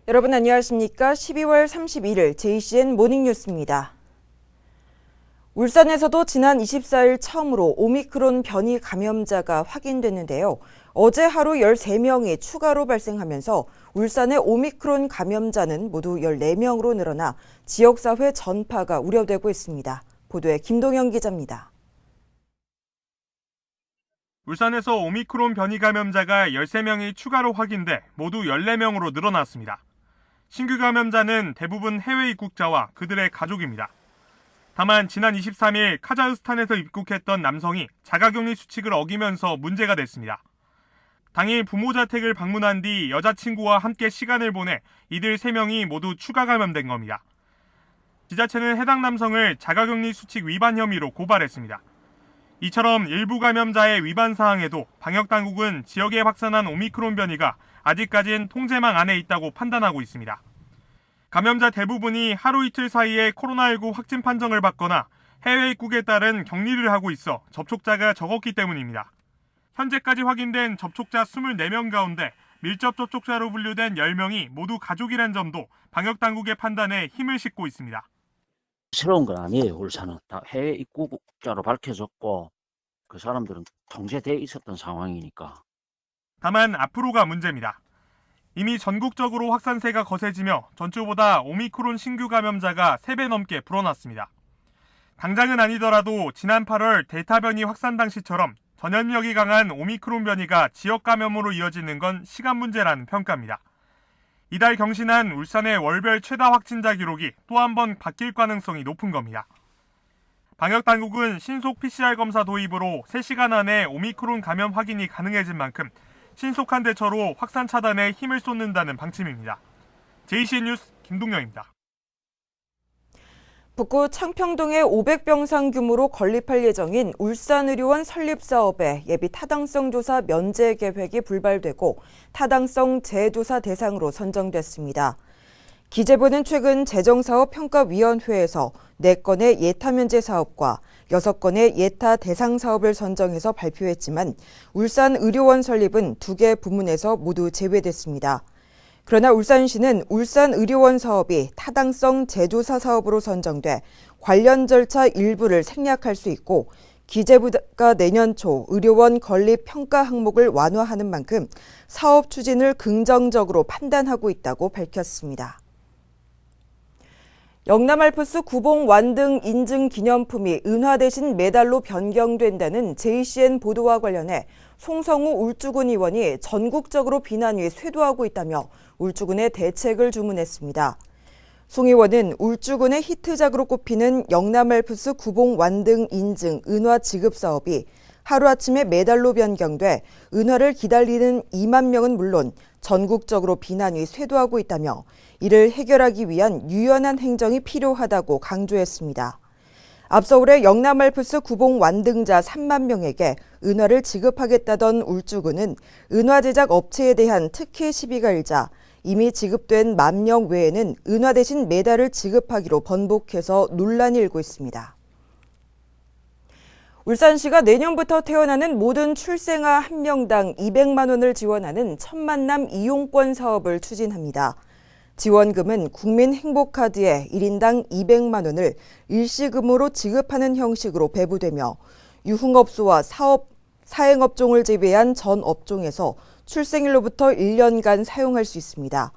여러분 안녕하십니까? 12월 31일 JCN 모닝뉴스입니다. 울산에서도 지난 24일 처음으로 오미크론 변이 감염자가 확인됐는데요. 어제 하루 13명이 추가로 발생하면서 울산의 오미크론 감염자는 모두 14명으로 늘어나 지역사회 전파가 우려되고 있습니다. 보도에 김동영 기자입니다. 울산에서 오미크론 변이 감염자가 13명이 추가로 확인돼 모두 14명으로 늘어났습니다. 신규 감염자는 대부분 해외 입국자와 그들의 가족입니다. 다만 지난 23일 카자흐스탄에서 입국했던 남성이 자가격리 수칙을 어기면서 문제가 됐습니다. 당일 부모 자택을 방문한 뒤 여자친구와 함께 시간을 보내 이들 3명이 모두 추가 감염된 겁니다. 지자체는 해당 남성을 자가격리 수칙 위반 혐의로 고발했습니다. 이처럼 일부 감염자의 위반 사항에도 방역당국은 지역에 확산한 오미크론 변이가 아직까진 통제망 안에 있다고 판단하고 있습니다. 감염자 대부분이 하루 이틀 사이에 코로나19 확진 판정을 받거나 해외 입국에 따른 격리를 하고 있어 접촉자가 적었기 때문입니다. 현재까지 확인된 접촉자 24명 가운데 밀접 접촉자로 분류된 10명이 모두 가족이란 점도 방역당국의 판단에 힘을 싣고 있습니다. 새로운 건 아니에요. 울산은 다 해외 입국자로 밝혀졌고 그 사람들은 통제돼 있었던 상황이니까. 다만 앞으로가 문제입니다. 이미 전국적으로 확산세가 거세지며 전주보다 오미크론 신규 감염자가 3배 넘게 불어났습니다. 당장은 아니더라도 지난 8월 델타 변이 확산 당시처럼 전염력이 강한 오미크론 변이가 지역 감염으로 이어지는 건 시간 문제라는 평가입니다. 이달 경신한 울산의 월별 최다 확진자 기록이 또 한 번 바뀔 가능성이 높은 겁니다. 방역당국은 신속 PCR 검사 도입으로 3시간 안에 오미크론 감염 확인이 가능해진 만큼 신속한 대처로 확산 차단에 힘을 쏟는다는 방침입니다. JCN 뉴스 김동영입니다. 북구 창평동에 500병상 규모로 건립할 예정인 울산의료원 설립 사업에 예비 타당성 조사 면제 계획이 불발되고 타당성 재조사 대상으로 선정됐습니다. 기재부는 최근 재정사업평가위원회에서 4건의 예타 면제 사업과 6건의 예타 대상 사업을 선정해서 발표했지만 울산의료원 설립은 2개 부문에서 모두 제외됐습니다. 그러나 울산시는 울산의료원 사업이 타당성 재조사 사업으로 선정돼 관련 절차 일부를 생략할 수 있고 기재부가 내년 초 의료원 건립 평가 항목을 완화하는 만큼 사업 추진을 긍정적으로 판단하고 있다고 밝혔습니다. 영남 알프스 구봉 완등 인증 기념품이 은화 대신 메달로 변경된다는 JCN 보도와 관련해 송성우 울주군 의원이 전국적으로 비난이 쇄도하고 있다며 울주군에 대책을 주문했습니다. 송 의원은 울주군의 히트작으로 꼽히는 영남 알프스 구봉 완등 인증 은화 지급 사업이 하루아침에 메달로 변경돼 은화를 기다리는 2만 명은 물론 전국적으로 비난이 쇄도하고 있다며 이를 해결하기 위한 유연한 행정이 필요하다고 강조했습니다. 앞서 올해 영남 알프스 구봉 완등자 3만 명에게 은화를 지급하겠다던 울주군은 은화 제작 업체에 대한 특혜 시비가 일자 이미 지급된 10,000명 외에는 은화 대신 메달을 지급하기로 번복해서 논란이 일고 있습니다. 울산시가 내년부터 태어나는 모든 출생아 1명당 200만 원을 지원하는 천만남 이용권 사업을 추진합니다. 지원금은 국민행복카드에 1인당 200만 원을 일시금으로 지급하는 형식으로 배부되며 유흥업소와 사행업종을 제외한 전 업종에서 출생일로부터 1년간 사용할 수 있습니다.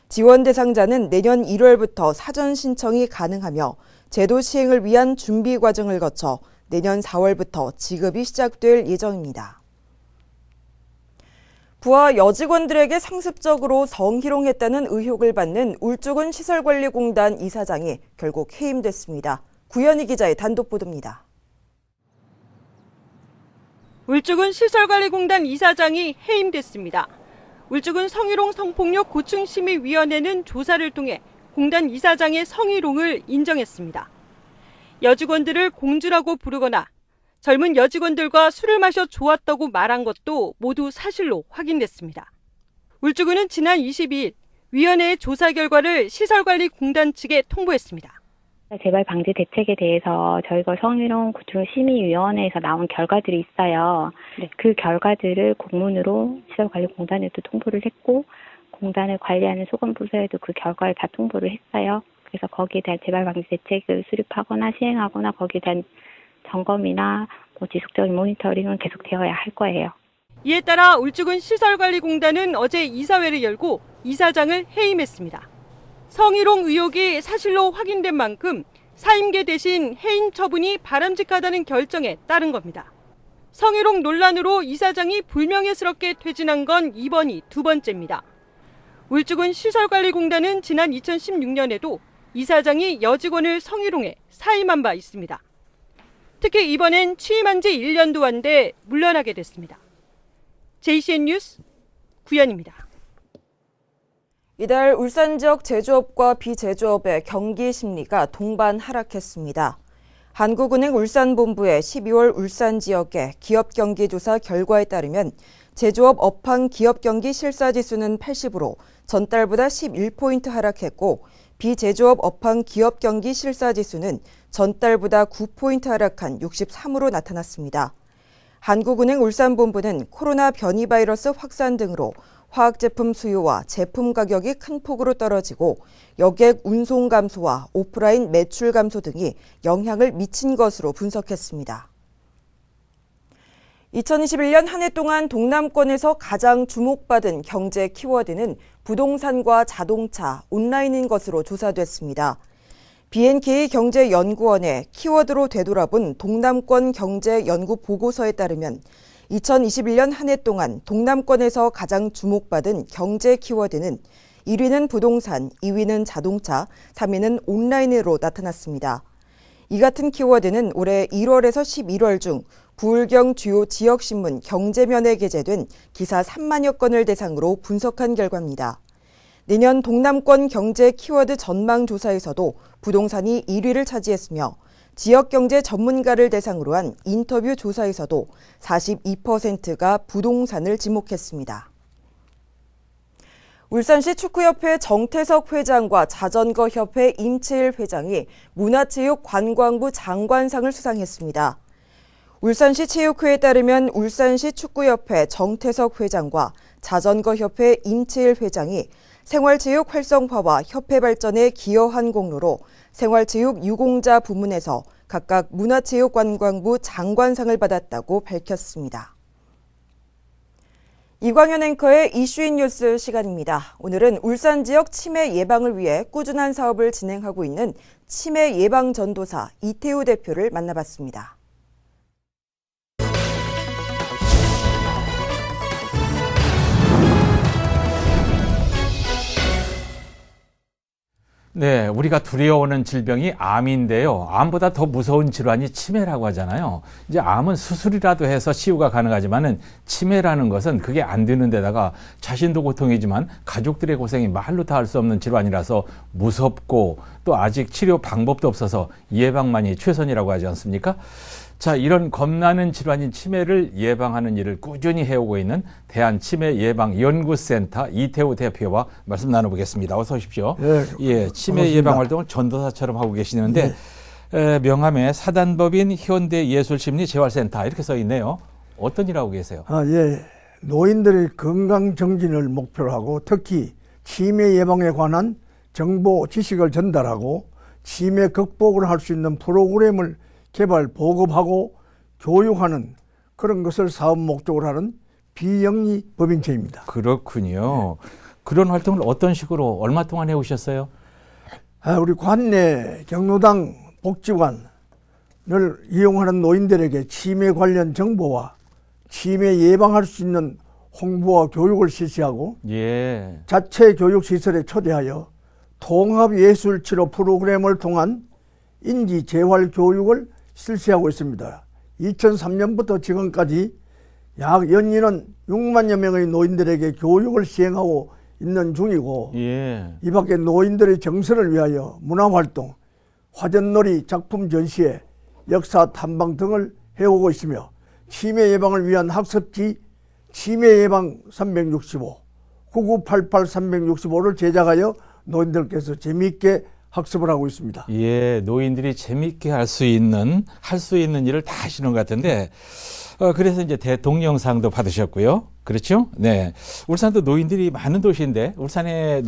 지원 대상자는 내년 1월부터 사전 신청이 가능하며 제도 시행을 위한 준비 과정을 거쳐 내년 4월부터 지급이 시작될 예정입니다. 부하 여직원들에게 상습적으로 성희롱했다는 의혹을 받는 울주군 시설관리공단 이사장이 결국 해임됐습니다. 구현희 기자의 단독 보도입니다. 울주군 시설관리공단 이사장이 해임됐습니다. 울주군 성희롱 성폭력 고충심의위원회는 조사를 통해 공단 이사장의 성희롱을 인정했습니다. 여직원들을 공주라고 부르거나 젊은 여직원들과 술을 마셔 좋았다고 말한 것도 모두 사실로 확인됐습니다. 울주군은 지난 22일 위원회의 조사 결과를 시설관리공단 측에 통보했습니다. 재발 방지 대책에 대해서 저희가 성희롱 고충심의위원회에서 나온 결과들이 있어요. 그 결과들을 공문으로 시설관리공단에도 통보를 했고 공단을 관리하는 소관부서에도 그 결과를 다 통보를 했어요. 그래서 거기에 대한 재발 방지 대책을 수립하거나 시행하거나 거기에 대한 점검이나 지속적인 모니터링은 계속되어야 할 거예요. 이에 따라 울주군 시설관리공단은 어제 이사회를 열고 이사장을 해임했습니다. 성희롱 의혹이 사실로 확인된 만큼 사임계 대신 해임 처분이 바람직하다는 결정에 따른 겁니다. 성희롱 논란으로 이사장이 불명예스럽게 퇴진한 건 이번이 두 번째입니다. 울주군 시설관리공단은 지난 2016년에도 이사장이 여직원을 성희롱해 사임한 바 있습니다. 특히 이번엔 취임한 지 1년도 안 돼 물러나게 됐습니다. JCN 뉴스 구연입니다. 이달 울산 지역 제조업과 비제조업의 경기 심리가 동반 하락했습니다. 한국은행 울산본부의 12월 울산 지역의 기업 경기 조사 결과에 따르면 제조업 업황 기업 경기 실사지수는 80으로 전달보다 11포인트 하락했고 비제조업 업황 기업 경기 실사지수는 전달보다 9포인트 하락한 63으로 나타났습니다. 한국은행 울산본부는 코로나 변이 바이러스 확산 등으로 화학제품 수요와 제품 가격이 큰 폭으로 떨어지고 여객 운송 감소와 오프라인 매출 감소 등이 영향을 미친 것으로 분석했습니다. 2021년 한 해 동안 동남권에서 가장 주목받은 경제 키워드는 부동산과 자동차, 온라인인 것으로 조사됐습니다. BNK 경제연구원의 키워드로 되돌아본 동남권 경제 연구 보고서에 따르면 2021년 한 해 동안 동남권에서 가장 주목받은 경제 키워드는 1위는 부동산, 2위는 자동차, 3위는 온라인으로 나타났습니다. 이 같은 키워드는 올해 1월에서 11월 중 부울경 주요 지역신문 경제면에 게재된 기사 3만여 건을 대상으로 분석한 결과입니다. 내년 동남권 경제 키워드 전망조사에서도 부동산이 1위를 차지했으며 지역경제 전문가를 대상으로 한 인터뷰 조사에서도 42%가 부동산을 지목했습니다. 울산시 축구협회 정태석 회장과 자전거협회 임채일 회장이 문화체육관광부 장관상을 수상했습니다. 울산시 체육회에 따르면 울산시 축구협회 정태석 회장과 자전거협회 임채일 회장이 생활체육 활성화와 협회 발전에 기여한 공로로 생활체육 유공자 부문에서 각각 문화체육관광부 장관상을 받았다고 밝혔습니다. 이광현 앵커의 이슈인 뉴스 시간입니다. 오늘은 울산 지역 치매 예방을 위해 꾸준한 사업을 진행하고 있는 치매 예방 전도사 이태우 대표를 만나봤습니다. 네, 우리가 두려워하는 질병이 암인데요. 암보다 더 무서운 질환이 치매라고 하잖아요. 이제 암은 수술이라도 해서 치유가 가능하지만은 치매라는 것은 그게 안 되는 데다가 자신도 고통이지만 가족들의 고생이 말로 다 할 수 없는 질환이라서 무섭고 또 아직 치료 방법도 없어서 예방만이 최선이라고 하지 않습니까? 자, 이런 겁나는 질환인 치매를 예방하는 일을 꾸준히 해오고 있는 대한치매예방연구센터 이태우 대표와 말씀 나눠보겠습니다. 어서 오십시오. 네, 예, 치매 예방 활동을 전도사처럼 하고 계시는데 명함에 사단법인 현대예술심리재활센터 이렇게 써 있네요. 어떤 일 하고 계세요? 노인들의 건강 정진을 목표로 하고 특히 치매 예방에 관한 정보 지식을 전달하고 치매 극복을 할 수 있는 프로그램을 개발, 보급하고 교육하는 그런 것을 사업 목적으로 하는 비영리 법인체입니다. 그렇군요. 그런 활동을 어떤 식으로 얼마 동안 해오셨어요? 우리 관내 경로당 복지관을 이용하는 노인들에게 치매 관련 정보와 치매 예방할 수 있는 홍보와 교육을 실시하고 자체 교육시설에 초대하여 통합예술치료 프로그램을 통한 인지재활 교육을 실시하고 있습니다. 2003년부터 지금까지 약 연인은 6만여 명의 노인들에게 교육을 시행하고 있는 중이고 이 밖에 노인들의 정서를 위하여 문화활동, 화전놀이 작품 전시회, 역사 탐방 등을 해오고 있으며 치매 예방을 위한 학습지 치매 예방 365, 9988 365를 제작하여 노인들께서 재미있게 학습을 하고 있습니다. 예, 노인들이 재미있게 할 수 있는 일을 다 하시는 것 같은데, 그래서 이제 대통령상도 받으셨고요. 그렇죠? 네. 울산도 노인들이 많은 도시인데 울산의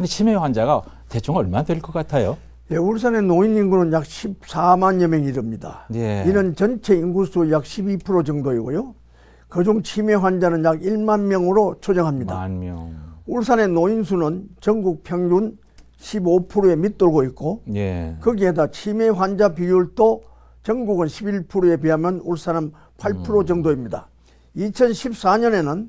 치매 환자가 대충 얼마 될 것 같아요? 예, 울산의 노인 인구는 약 14만여 명이 이릅니다. 예. 이는 전체 인구수 약 12% 정도이고요. 그중 치매 환자는 약 1만 명으로 추정합니다. 1만 명. 울산의 노인 수는 전국 평균 15%에 밑돌고 있고 예. 거기에다 치매 환자 비율도 전국은 11%에 비하면 울산은 8% 정도입니다. 2014년에는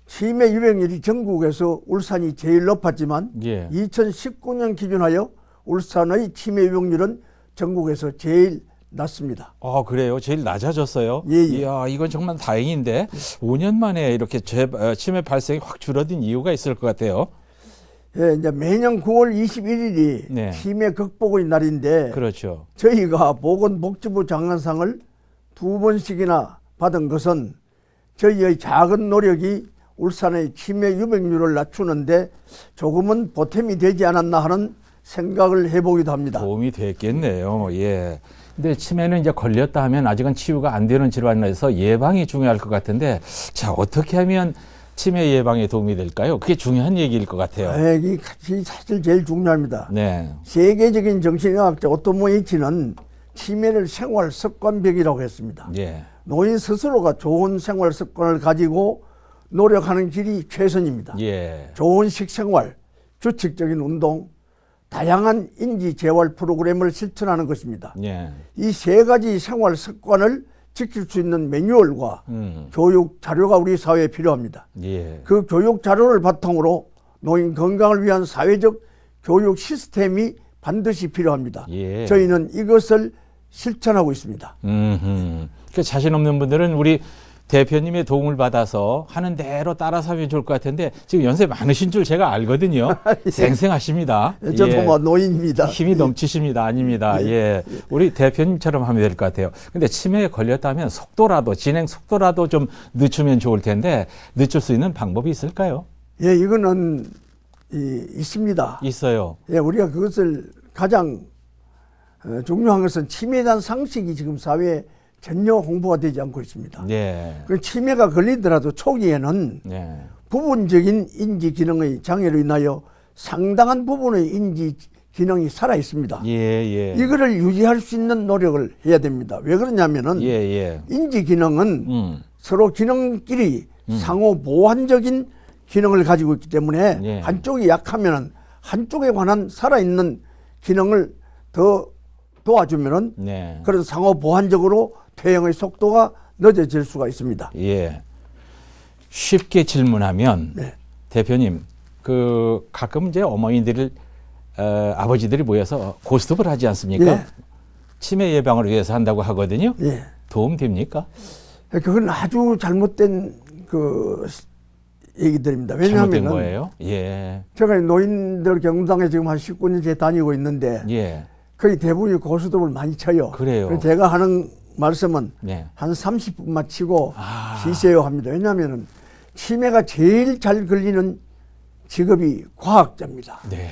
치매 유병률이 전국에서 울산이 제일 높았지만 예. 2019년 기준하여 울산의 치매 유병률은 전국에서 제일 낮습니다. 그래요? 제일 낮아졌어요? 예, 예. 이야, 이건 정말 다행인데 5년 만에 이렇게 치매 발생이 확 줄어든 이유가 있을 것 같아요. 예, 이제 매년 9월 21일이 네. 치매 극복의 날인데 그렇죠. 저희가 보건복지부 장관상을 2번씩이나 받은 것은 저희의 작은 노력이 울산의 치매 유병률을 낮추는데 조금은 보탬이 되지 않았나 하는 생각을 해보기도 합니다. 도움이 됐겠네요. 예. 근데 치매는 이제 걸렸다 하면 아직은 치유가 안 되는 질환이라서 예방이 중요할 것 같은데, 자, 어떻게 하면 치매 예방에 도움이 될까요? 그게 중요한 얘기일 것 같아요. 이게 사실 제일 중요합니다. 네. 세계적인 정신의학자 오토모 H는 치매를 생활 습관병이라고 했습니다. 예. 노인 스스로가 좋은 생활 습관을 가지고 노력하는 길이 최선입니다. 예. 좋은 식생활, 규칙적인 운동, 다양한 인지 재활 프로그램을 실천하는 것입니다. 예. 이 세 가지 생활 습관을 지킬 수 있는 매뉴얼과 교육 자료가 우리 사회에 필요합니다. 예. 그 교육 자료를 바탕으로 노인 건강을 위한 사회적 교육 시스템이 반드시 필요합니다. 예. 저희는 이것을 실천하고 있습니다. 그 자신 없는 분들은 우리 대표님의 도움을 받아서 하는 대로 따라서 하면 좋을 것 같은데 지금 연세 많으신 줄 제가 알거든요. 생생하십니다. 저도 예. 뭐 노인입니다. 힘이 넘치십니다. 아닙니다. 예. 우리 대표님처럼 하면 될 것 같아요. 근데 치매에 걸렸다면 진행 속도라도 좀 늦추면 좋을 텐데 늦출 수 있는 방법이 있을까요? 예, 이거는 있습니다. 있어요. 예, 우리가 그것을 가장 중요한 것은 치매에 대한 상식이 지금 사회에 전혀 홍보가 되지 않고 있습니다. 예. 그 치매가 걸리더라도 초기에는 예. 부분적인 인지 기능의 장애로 인하여 상당한 부분의 인지 기능이 살아 있습니다. 예, 예. 이거를 유지할 수 있는 노력을 해야 됩니다. 왜 그러냐면은 예, 예. 인지 기능은 서로 기능끼리 상호 보완적인 기능을 가지고 있기 때문에 예. 한쪽이 약하면은 한쪽에 관한 살아있는 기능을 더 도와주면은 네. 그런 상호 보완적으로 퇴행의 속도가 늦어질 수가 있습니다. 예. 쉽게 질문하면 네. 대표님, 가끔 이제 어머니들 아버지들이 모여서 고스톱을 하지 않습니까? 예. 치매 예방을 위해서 한다고 하거든요. 예. 도움 됩니까? 그건 아주 잘못된 얘기들입니다. 잘못된 왜냐하면 거예요? 예. 제가 노인들 경동에 지금 한 19년째 다니고 있는데 예. 거의 대부분이 고스톱을 많이 쳐요. 그래요. 그래서 제가 하는 말씀은 네. 한 30분만 치고 쉬세요 합니다. 왜냐하면 치매가 제일 잘 걸리는 직업이 과학자입니다. 네.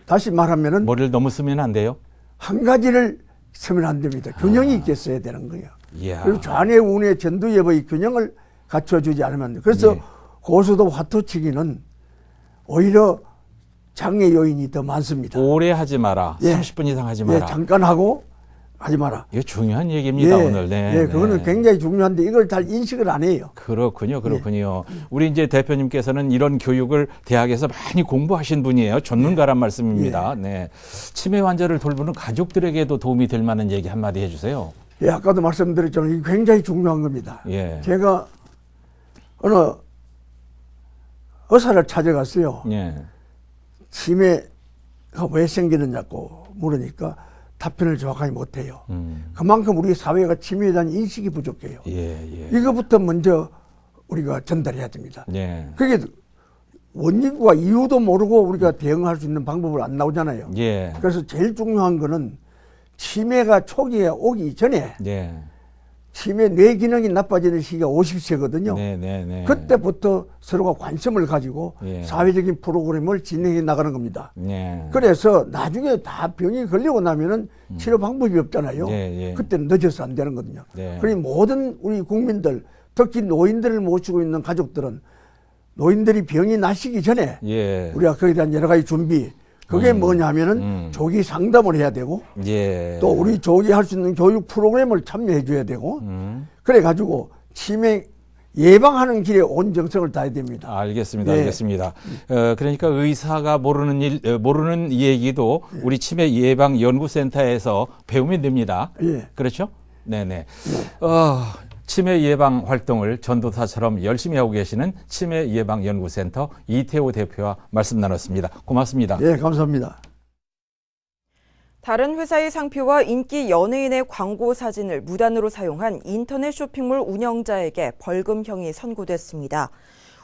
다시 말하면은 머리를 너무 쓰면 안 돼요? 한 가지를 쓰면 안 됩니다. 균형이 있게 써야 되는 거예요. 이야. 그리고 좌뇌 우뇌 전두엽의 균형을 갖춰주지 않으면 안 돼요. 그래서 예. 고스톱 화투치기는 오히려 장애 요인이 더 많습니다. 오래 하지 마라. 예. 30분 이상 하지 마라. 예, 잠깐 하고 하지 마라. 이거 중요한 얘기입니다, 오늘. 네. 예, 그거는 굉장히 중요한데 이걸 잘 인식을 안 해요. 그렇군요. 우리 이제 대표님께서는 이런 교육을 대학에서 많이 공부하신 분이에요. 전문가란 말씀입니다. 네. 치매 환자를 돌보는 가족들에게도 도움이 될 만한 얘기 한마디 해주세요. 예, 아까도 말씀드렸지만 이게 굉장히 중요한 겁니다. 예. 제가 어느 의사를 찾아갔어요. 예. 치매가 왜 생기느냐고 물으니까 답변을 정확하게 못해요. 그만큼 우리 사회가 치매에 대한 인식이 부족해요. 예. 이거부터 먼저 우리가 전달해야 됩니다. 예. 그게 원인과 이유도 모르고 우리가 대응할 수 있는 방법을 안 나오잖아요. 예. 그래서 제일 중요한 거는 치매가 초기에 오기 전에 예. 치매 뇌 기능이 나빠지는 시기가 50세거든요. 네. 그때부터 서로가 관심을 가지고 예. 사회적인 프로그램을 진행해 나가는 겁니다. 예. 그래서 나중에 다 병이 걸리고 나면은 치료 방법이 없잖아요. 예. 그때는 늦어서 안 되는 거거든요. 네. 그러니 모든 우리 국민들, 특히 노인들을 모시고 있는 가족들은 노인들이 병이 나시기 전에 예. 우리가 거기에 대한 여러 가지 준비, 그게 뭐냐면은 조기 상담을 해야 되고 예. 또 우리 조기 할 수 있는 교육 프로그램을 참여해 줘야 되고 그래 가지고 치매 예방하는 길에 온 정성을 다해야 됩니다. 알겠습니다. 예. 알겠습니다. 그러니까 의사가 모르는 얘기도 우리 치매 예방 연구센터에서 배우면 됩니다. 예. 그렇죠? 네네. 치매 예방 활동을 전도사처럼 열심히 하고 계시는 치매 예방 연구센터 이태호 대표와 말씀 나눴습니다. 고맙습니다. 예, 감사합니다. 다른 회사의 상표와 인기 연예인의 광고 사진을 무단으로 사용한 인터넷 쇼핑몰 운영자에게 벌금형이 선고됐습니다.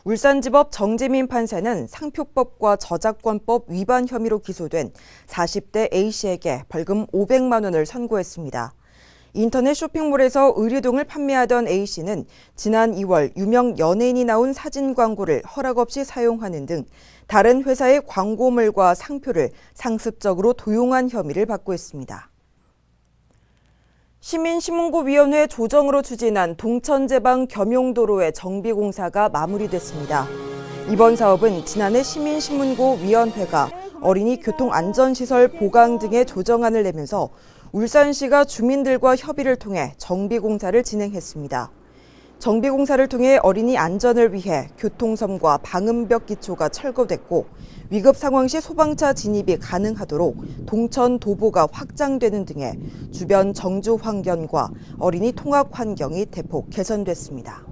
울산지법 정재민 판사는 상표법과 저작권법 위반 혐의로 기소된 40대 A씨에게 벌금 500만 원을 선고했습니다. 인터넷 쇼핑몰에서 의류등을 판매하던 A씨는 지난 2월 유명 연예인이 나온 사진 광고를 허락 없이 사용하는 등 다른 회사의 광고물과 상표를 상습적으로 도용한 혐의를 받고 있습니다. 시민신문고위원회 조정으로 추진한 동천제방 겸용도로의 정비공사가 마무리됐습니다. 이번 사업은 지난해 시민신문고위원회가 어린이 교통안전시설 보강 등의 조정안을 내면서 울산시가 주민들과 협의를 통해 정비공사를 진행했습니다. 정비공사를 통해 어린이 안전을 위해 교통섬과 방음벽 기초가 철거됐고 위급 상황 시 소방차 진입이 가능하도록 동천 도보가 확장되는 등의 주변 정주 환경과 어린이 통학 환경이 대폭 개선됐습니다.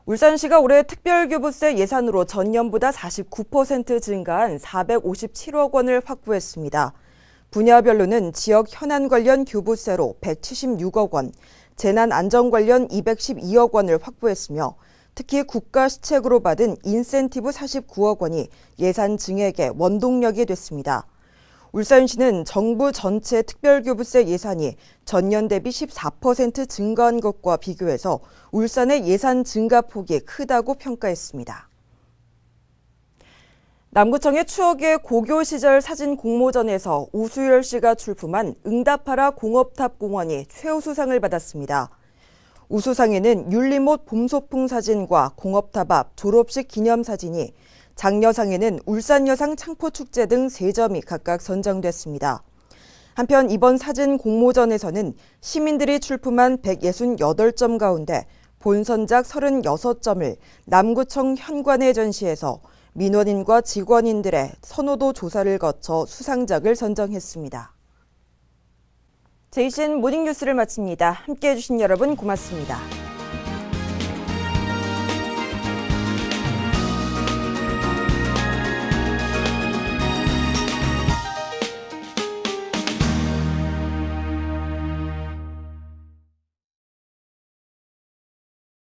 울산시가 올해 특별교부세 예산으로 전년보다 49% 증가한 457억 원을 확보했습니다. 분야별로는 지역 현안 관련 교부세로 176억 원, 재난 안전 관련 212억 원을 확보했으며 특히 국가 시책으로 받은 인센티브 49억 원이 예산 증액의 원동력이 됐습니다. 울산시는 정부 전체 특별교부세 예산이 전년 대비 14% 증가한 것과 비교해서 울산의 예산 증가폭이 크다고 평가했습니다. 남구청의 추억의 고교 시절 사진 공모전에서 우수열 씨가 출품한 응답하라 공업탑 공원이 최우수상을 받았습니다. 우수상에는 율리못 봄소풍 사진과 공업탑 앞 졸업식 기념사진이, 장려상에는 울산여상 창포축제 등 3점이 각각 선정됐습니다. 한편 이번 사진 공모전에서는 시민들이 출품한 168점 가운데 본선작 36점을 남구청 현관에 전시해서 민원인과 직원인들의 선호도 조사를 거쳐 수상작을 선정했습니다. JCN 모닝뉴스를 마칩니다. 함께해 주신 여러분 고맙습니다.